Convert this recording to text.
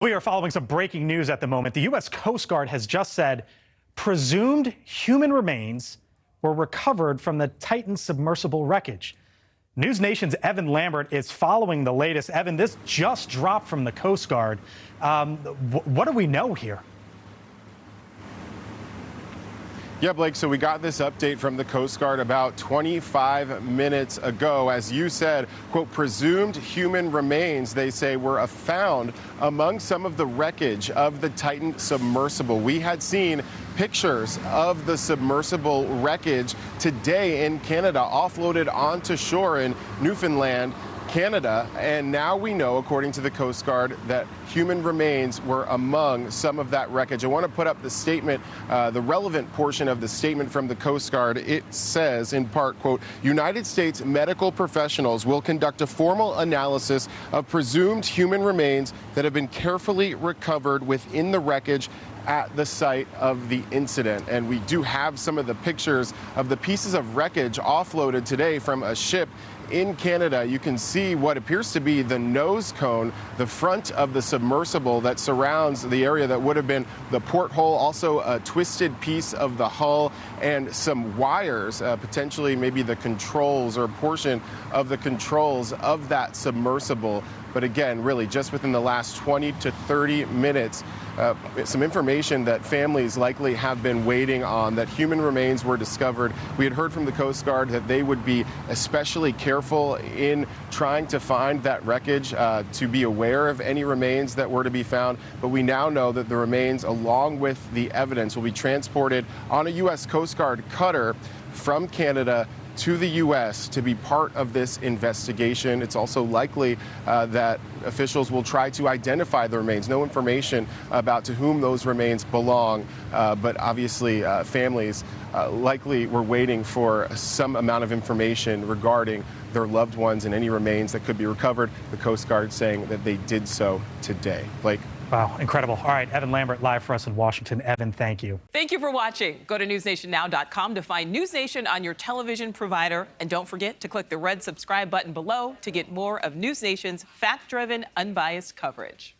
We are following some breaking news at the moment. The U.S. Coast Guard has just said presumed human remains were recovered from the Titan submersible wreckage. NewsNation's Evan Lambert is following the latest. Evan, this just dropped from the Coast Guard. What do we know here? Yeah, Blake, so we got this update from the Coast Guard about 25 minutes ago. As you said, quote, presumed human remains, they say, were found among some of the wreckage of the Titan submersible. We had seen pictures of the submersible wreckage today in Canada, offloaded onto shore in Newfoundland, Canada, and now we know, according to the Coast Guard, that human remains were among some of that wreckage. I want to put up the statement, the relevant portion of the statement from the Coast Guard. It says, in part, quote, United States medical professionals will conduct a formal analysis of presumed human remains that have been carefully recovered within the wreckage at the site of the incident. And we do have some of the pictures of the pieces of wreckage offloaded today from a ship in Canada. You can see what appears to be the nose cone, the front of the submersible that surrounds the area that would have been the porthole, also a twisted piece of the hull and some wires, potentially maybe the controls or a portion of the controls of that submersible. But again, really just within the last 20 to 30 minutes, some information that families likely have been waiting on, that human remains were discovered. We had heard from the Coast Guard that they would be especially careful in trying to find that wreckage, to be aware of any remains that were to be found. But we now know that the remains, along with the evidence, will be transported on a U.S. Coast Guard cutter from Canada to the U.S. to be part of this investigation. It's also likely that officials will try to identify the remains. No information about to whom those remains belong, but obviously families likely were waiting for some amount of information regarding their loved ones and any remains that could be recovered. The Coast Guard saying that they did so today. Blake. Wow, incredible. All right, Evan Lambert live for us in Washington. Evan, thank you. Thank you for watching. Go to newsnationnow.com to find NewsNation on your television provider. And don't forget to click the red subscribe button below to get more of NewsNation's fact-driven, unbiased coverage.